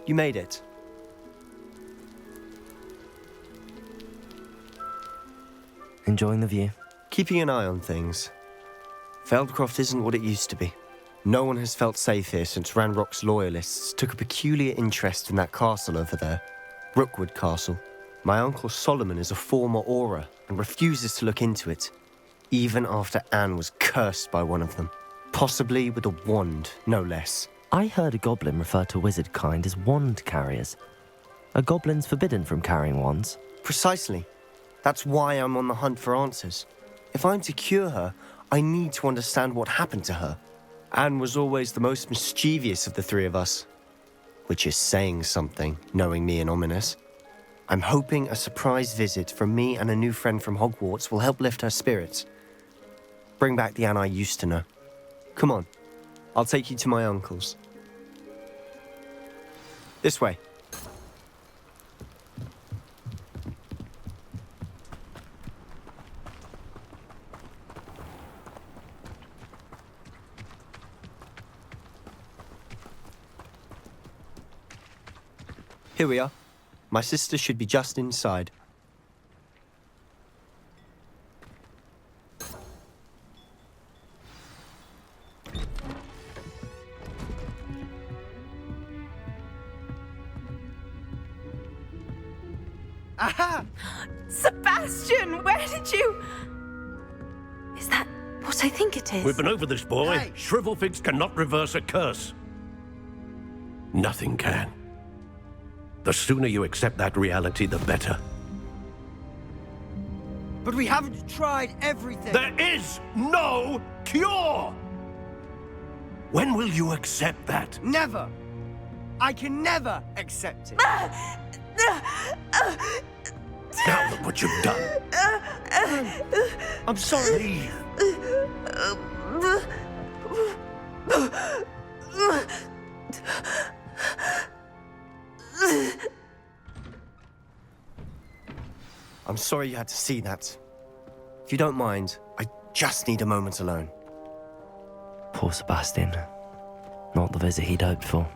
You made it. Enjoying the view? Keeping an eye on things. Feldcroft isn't what it used to be. No one has felt safe here since Ranrock's loyalists took a peculiar interest in that castle over there. Rookwood Castle. My uncle Solomon is a former Auror and refuses to look into it, even after Anne was cursed by one of them. Possibly with a wand, no less. I heard a goblin refer to wizard kind as wand carriers. Are goblins forbidden from carrying wands? Precisely. That's why I'm on the hunt for answers. If I'm to cure her, I need to understand what happened to her. Anne was always the most mischievous of the three of us. Which is saying something, knowing me and Ominous. I'm hoping a surprise visit from me and a new friend from Hogwarts will help lift her spirits. Bring back the Anne I used to know. Come on, I'll take you to my uncle's. This way. Here we are. My sister should be just inside. Aha! Sebastian, where did you... Is that what I think it is? We've been over this, boy. Hey. Shrivelfigs cannot reverse a curse. Nothing can. The sooner you accept that reality, the better. But we haven't tried everything. There is no cure! When will you accept that? Never. I can never accept it. Now look what you've done. I'm sorry. Leave. I'm sorry you had to see that. If you don't mind, I just need a moment alone. Poor Sebastian. Not the visit he'd hoped for.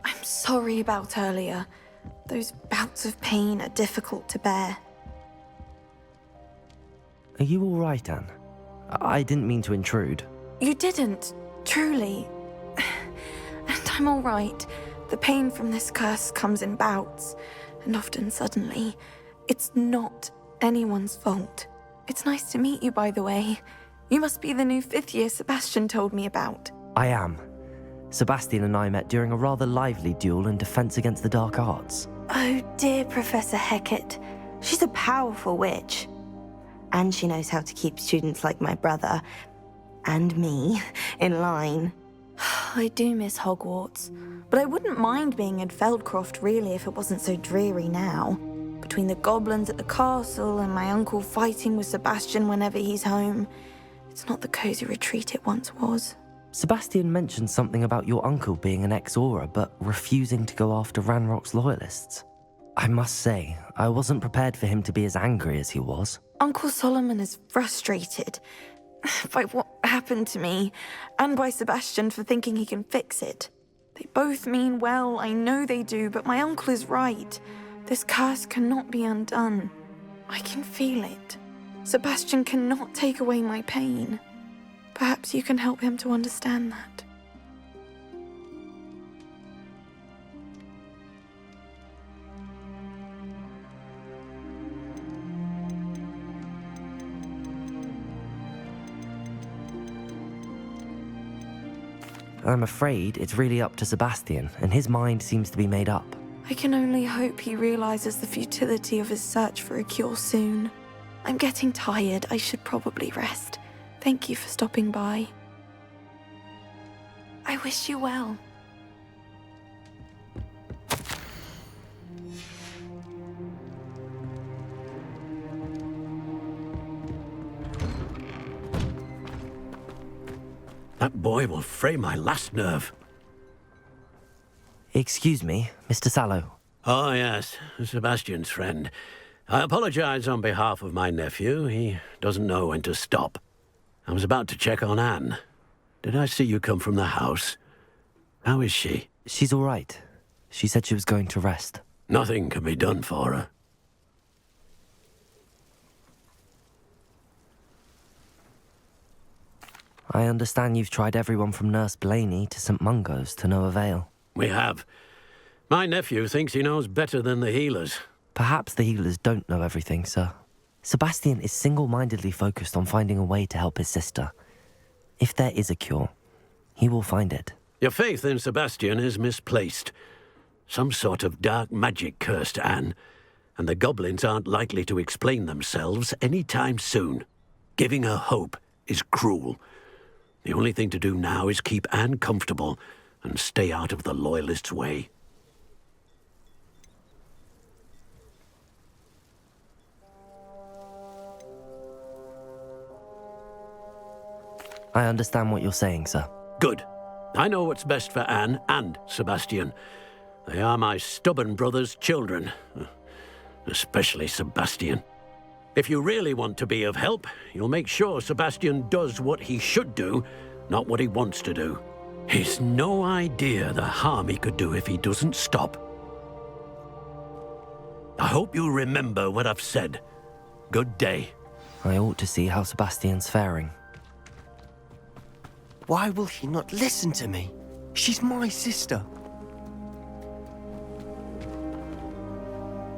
I'm sorry about earlier. Those bouts of pain are difficult to bear. Are you all right, Anne? I didn't mean to intrude. You didn't, truly. And I'm all right. The pain from this curse comes in bouts, and often suddenly. It's not anyone's fault. It's nice to meet you, by the way. You must be the new 5th year Sebastian told me about. I am. Sebastian and I met during a rather lively duel in defense against the dark arts. Oh dear, Professor Hecat. She's a powerful witch. And she knows how to keep students like my brother, and me, in line. I do miss Hogwarts, but I wouldn't mind being in Feldcroft really if it wasn't so dreary now. Between the goblins at the castle and my uncle fighting with Sebastian whenever he's home, it's not the cozy retreat it once was. Sebastian mentioned something about your uncle being an ex-Auror, but refusing to go after Ranrock's loyalists. I must say, I wasn't prepared for him to be as angry as he was. Uncle Solomon is frustrated by what happened to me, and by Sebastian for thinking he can fix it. They both mean well, I know they do, but my uncle is right. This curse cannot be undone. I can feel it. Sebastian cannot take away my pain. Perhaps you can help him to understand that. I'm afraid it's really up to Sebastian, and his mind seems to be made up. I can only hope he realizes the futility of his search for a cure soon. I'm getting tired. I should probably rest. Thank you for stopping by. I wish you well. That boy will fray my last nerve. Excuse me, Mr. Sallow. Oh, yes, Sebastian's friend. I apologize on behalf of my nephew. He doesn't know when to stop. I was about to check on Anne. Did I see you come from the house? How is she? She's all right. She said she was going to rest. Nothing can be done for her. I understand you've tried everyone from Nurse Blaney to St. Mungo's to no avail. We have. My nephew thinks he knows better than the healers. Perhaps the healers don't know everything, sir. Sebastian is single-mindedly focused on finding a way to help his sister. If there is a cure, he will find it. Your faith in Sebastian is misplaced. Some sort of dark magic cursed Anne, and the goblins aren't likely to explain themselves any time soon. Giving her hope is cruel. The only thing to do now is keep Anne comfortable and stay out of the Loyalists' way. I understand what you're saying, sir. Good. I know what's best for Anne and Sebastian. They are my stubborn brother's children. Especially Sebastian. If you really want to be of help, you'll make sure Sebastian does what he should do, not what he wants to do. He's no idea the harm he could do if he doesn't stop. I hope you remember what I've said. Good day. I ought to see how Sebastian's faring. Why will he not listen to me? She's my sister.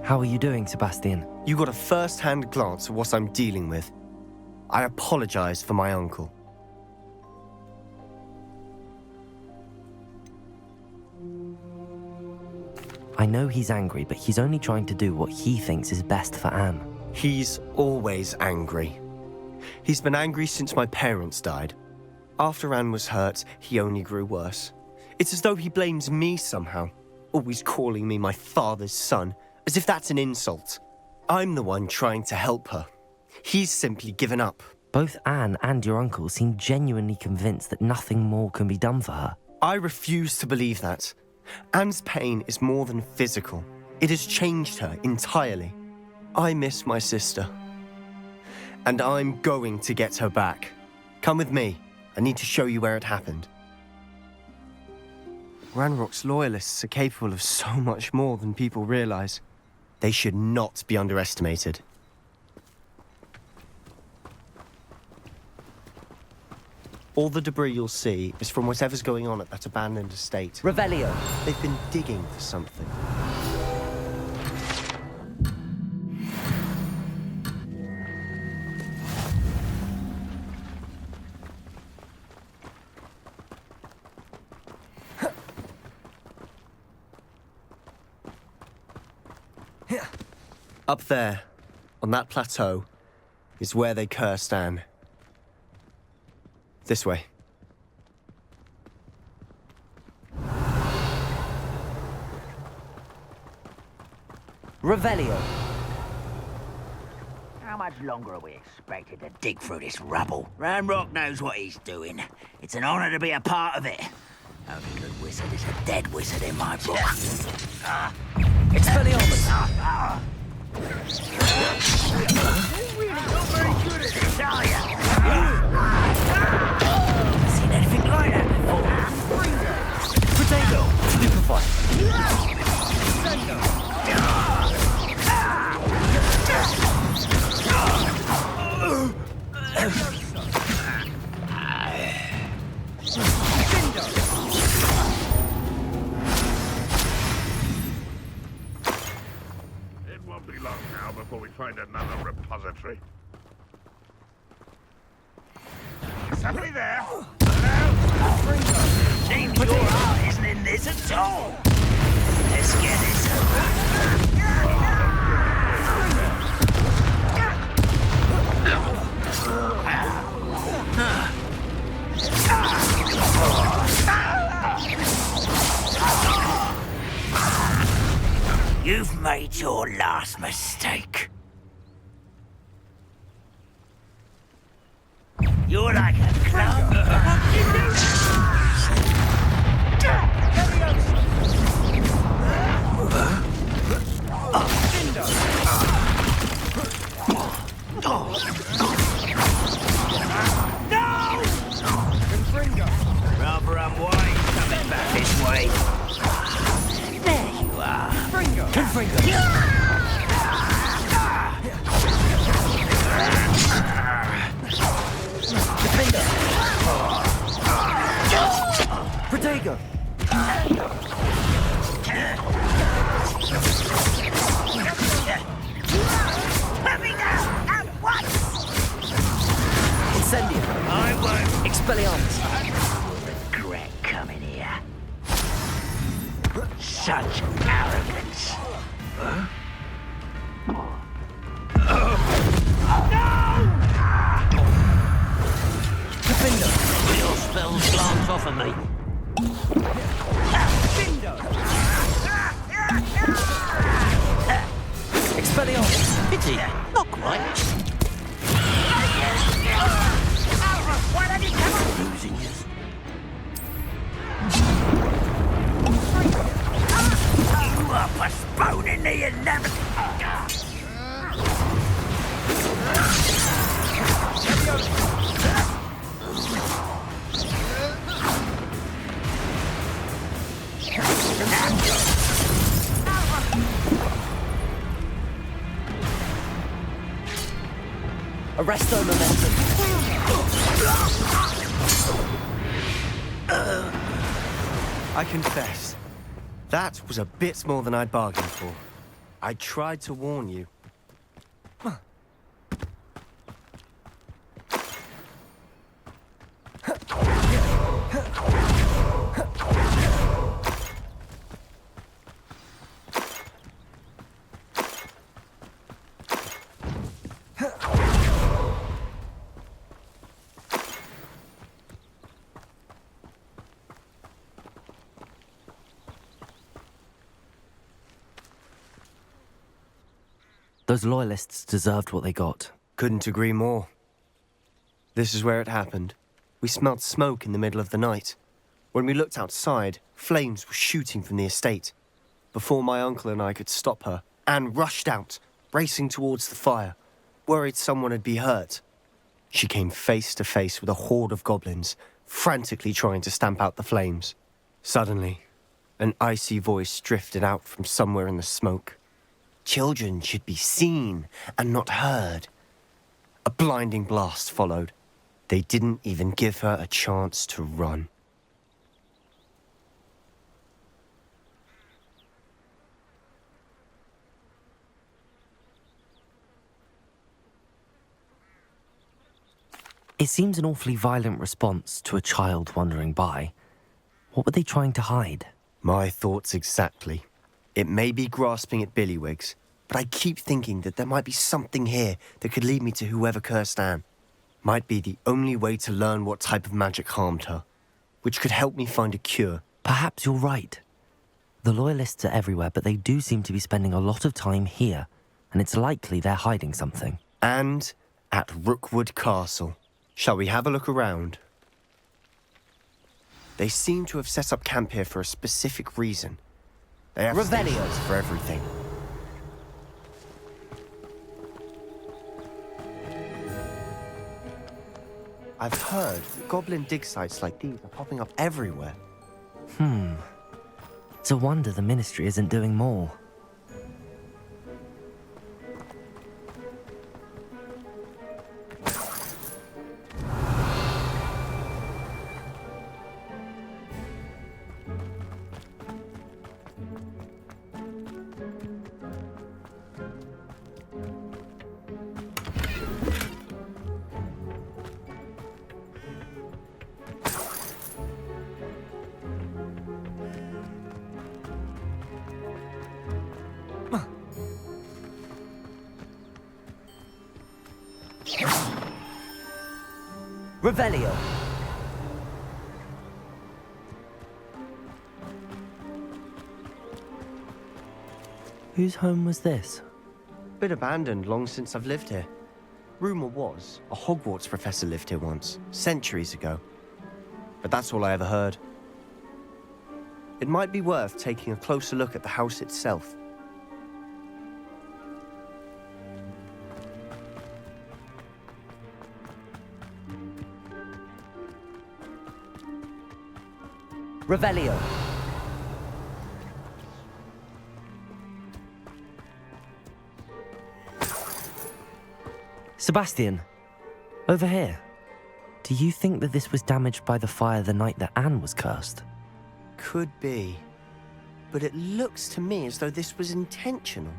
How are you doing, Sebastian? You got a first-hand glance at what I'm dealing with. I apologize for my uncle. I know he's angry, but he's only trying to do what he thinks is best for Anne. He's always angry. He's been angry since my parents died. After Anne was hurt, he only grew worse. It's as though he blames me somehow, always calling me my father's son, as if that's an insult. I'm the one trying to help her. He's simply given up. Both Anne and your uncle seem genuinely convinced that nothing more can be done for her. I refuse to believe that. Anne's pain is more than physical. It has changed her entirely. I miss my sister. And I'm going to get her back. Come with me. I need to show you where it happened. Ranrock's loyalists are capable of so much more than people realize. They should not be underestimated. All the debris you'll see is from whatever's going on at that abandoned estate. Revelio! They've been digging for something. Up there, on that plateau, is where they cursed Anne. This way. Revelio! How much longer are we expected to dig through this rubble? Ranrock knows what he's doing. It's an honor to be a part of it. Only good wizard is a dead wizard in my book. It's Expelliarmus! You're not very good at this, are you? Never seen anything like that before. Potato! Stupefy! It won't be long now before we find another repository. Somebody there? Hello? Seems your heart isn't in this at all. Let's get this over. You've made your last mistake. You're like a club. Rather unwise coming back this way. There Expelliarmus! Regret coming here. Such arrogance. Will your spells glance off of me? Expelliarmus! Pity, not quite. Losing this. You are postponing the inevitable. Arresto momentum. I confess, that was a bit more than I'd bargained for. I tried to warn you. Those loyalists deserved what they got. Couldn't agree more. This is where it happened. We smelled smoke in the middle of the night. When we looked outside, flames were shooting from the estate. Before my uncle and I could stop her, Anne rushed out, racing towards the fire, worried someone had been hurt. She came face to face with a horde of goblins, frantically trying to stamp out the flames. Suddenly, an icy voice drifted out from somewhere in the smoke. Children should be seen and not heard. A blinding blast followed. They didn't even give her a chance to run. It seems an awfully violent response to a child wandering by. What were they trying to hide? My thoughts exactly. It may be grasping at billywhigs, but I keep thinking that there might be something here that could lead me to whoever cursed Anne. Might be the only way to learn what type of magic harmed her, which could help me find a cure. Perhaps you're right. The loyalists are everywhere, but they do seem to be spending a lot of time here, and it's likely they're hiding something. And at Rookwood Castle. Shall we have a look around? They seem to have set up camp here for a specific reason. They have stations for everything. I've heard that goblin dig sites like these are popping up everywhere. It's a wonder the Ministry isn't doing more. Revelio. Whose home was this? Been abandoned long since I've lived here. Rumour was, a Hogwarts professor lived here once, centuries ago. But that's all I ever heard. It might be worth taking a closer look at the house itself. Revelio. Sebastian, over here. Do you think that this was damaged by the fire the night that Anne was cursed? Could be. But it looks to me as though this was intentional.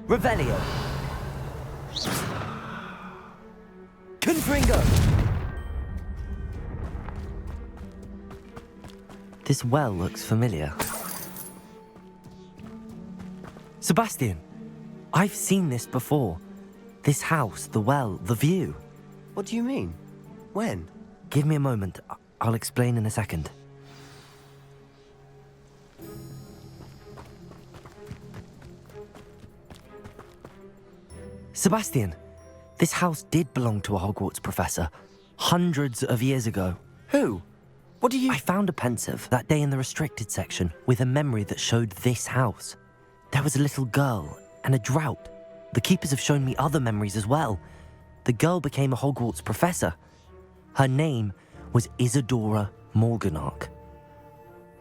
Revelio. Confringo. This well looks familiar. Sebastian, I've seen this before. This house, the well, the view. What do you mean? When? Give me a moment. I'll explain in a second. Sebastian, this house did belong to a Hogwarts professor, hundreds of years ago. Who? What do you... I found a pensive that day in the restricted section with a memory that showed this house. There was a little girl and a drought. The keepers have shown me other memories as well. The girl became a Hogwarts professor. Her name was Isadora Morganach.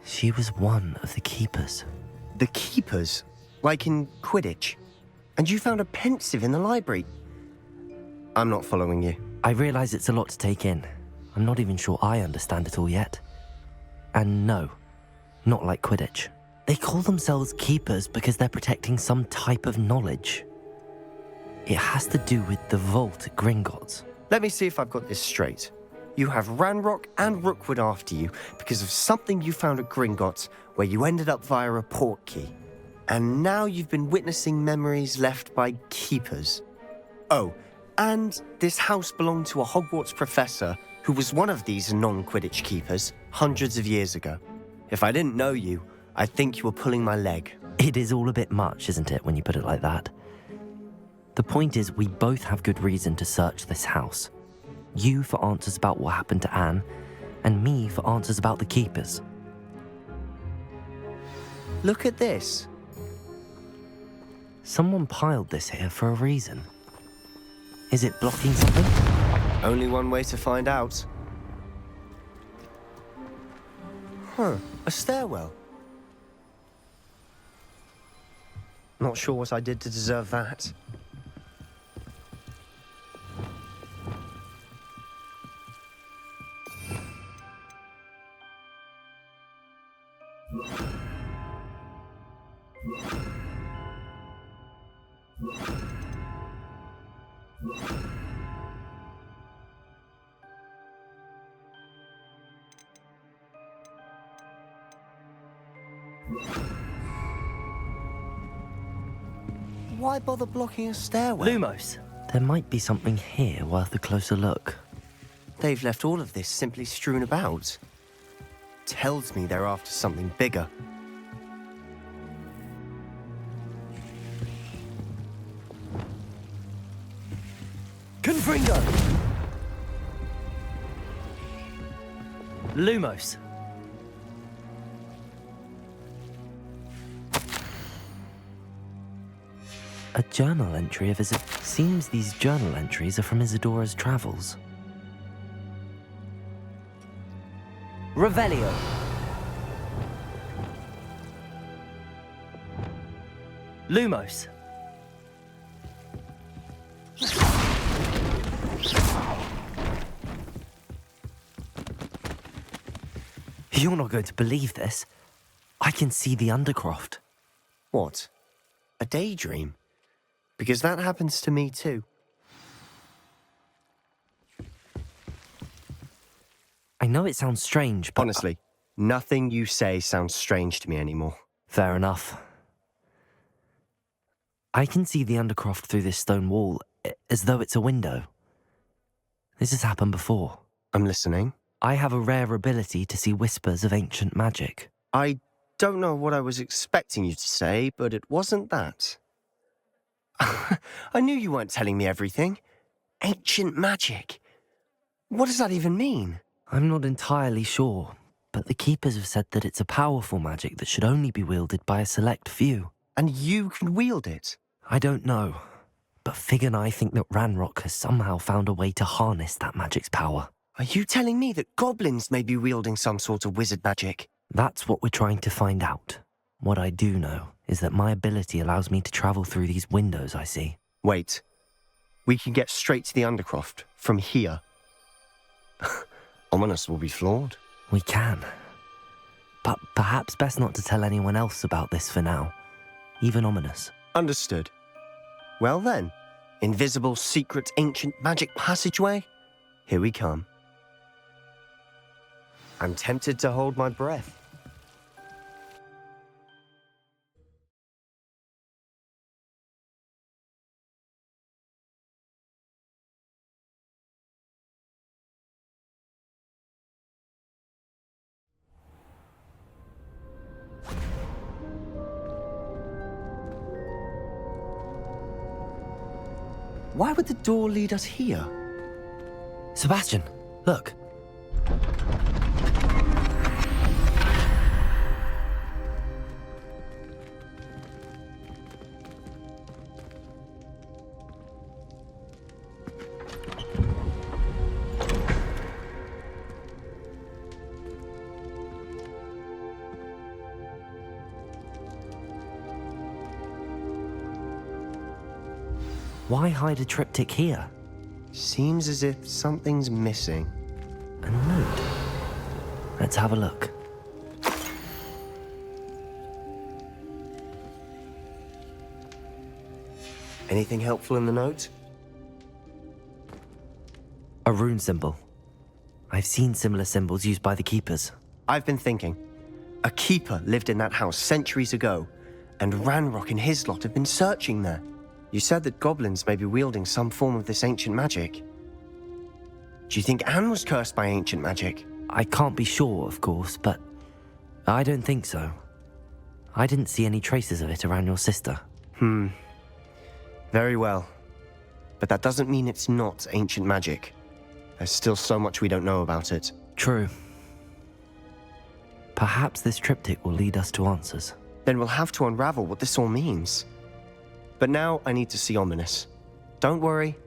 She was one of the keepers. The keepers? Like in Quidditch? And you found a pensive in the library? I'm not following you. I realize it's a lot to take in. I'm not even sure I understand it all yet. And no, not like Quidditch. They call themselves keepers because they're protecting some type of knowledge. It has to do with the vault at Gringotts. Let me see if I've got this straight. You have Ranrock and Rookwood after you because of something you found at Gringotts where you ended up via a portkey. And now you've been witnessing memories left by keepers. Oh, and this house belonged to a Hogwarts professor who was one of these non-Quidditch keepers hundreds of years ago. If I didn't know you, I'd think you were pulling my leg. It is all a bit much, isn't it, when you put it like that? The point is, we both have good reason to search this house. You for answers about what happened to Anne, and me for answers about the keepers. Look at this. Someone piled this here for a reason. Is it blocking something? Only one way to find out. Huh, a stairwell. Not sure what I did to deserve that. Why bother blocking a stairwell? Lumos, there might be something here worth a closer look. They've left all of this simply strewn about. Tells me they're after something bigger. Confringo! Lumos. A journal entry of Seems these journal entries are from Isadora's travels. Revelio. Lumos. You're not going to believe this. I can see the Undercroft. What? A daydream? Because that happens to me too. I know it sounds strange, but... Honestly, nothing you say sounds strange to me anymore. Fair enough. I can see the Undercroft through this stone wall, as though it's a window. This has happened before. I'm listening. I have a rare ability to see whispers of ancient magic. I don't know what I was expecting you to say, but it wasn't that. I knew you weren't telling me everything. Ancient magic. What does that even mean? I'm not entirely sure, but the Keepers have said that it's a powerful magic that should only be wielded by a select few. And you can wield it? I don't know, but Fig and I think that Ranrock has somehow found a way to harness that magic's power. Are you telling me that goblins may be wielding some sort of wizard magic? That's what we're trying to find out. What I do know is that my ability allows me to travel through these windows I see. Wait. We can get straight to the Undercroft from here. Ominous will be flawed. We can. But perhaps best not to tell anyone else about this for now. Even Ominous. Understood. Well then, invisible, secret, ancient magic passageway? Here we come. I'm tempted to hold my breath. Why would the door lead us here? Sebastian, look. Why hide a triptych here? Seems as if something's missing. A note. Let's have a look. Anything helpful in the note? A rune symbol. I've seen similar symbols used by the keepers. I've been thinking. A keeper lived in that house centuries ago, and Ranrock and his lot have been searching there. You said that goblins may be wielding some form of this ancient magic. Do you think Anne was cursed by ancient magic? I can't be sure, of course, but I don't think so. I didn't see any traces of it around your sister. Very well. But that doesn't mean it's not ancient magic. There's still so much we don't know about it. True. Perhaps this triptych will lead us to answers. Then we'll have to unravel what this all means. But now I need to see Ominous. Don't worry,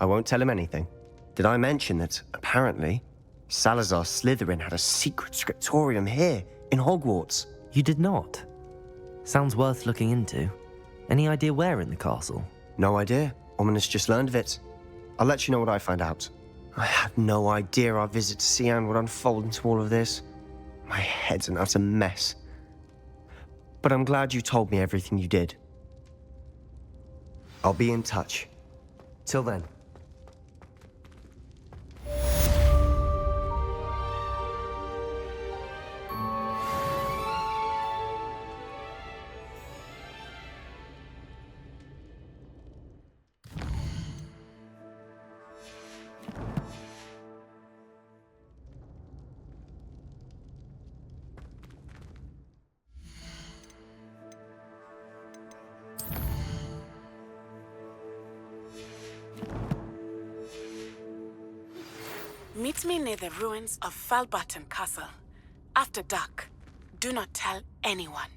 I won't tell him anything. Did I mention that, apparently, Salazar Slytherin had a secret scriptorium here in Hogwarts? You did not? Sounds worth looking into. Any idea where in the castle? No idea. Ominous just learned of it. I'll let you know what I find out. I had no idea our visit to Cian would unfold into all of this. My head's an utter mess. But I'm glad you told me everything you did. I'll be in touch. Till then. Meet me near the ruins of Falbaton Castle. After dark. Do not tell anyone.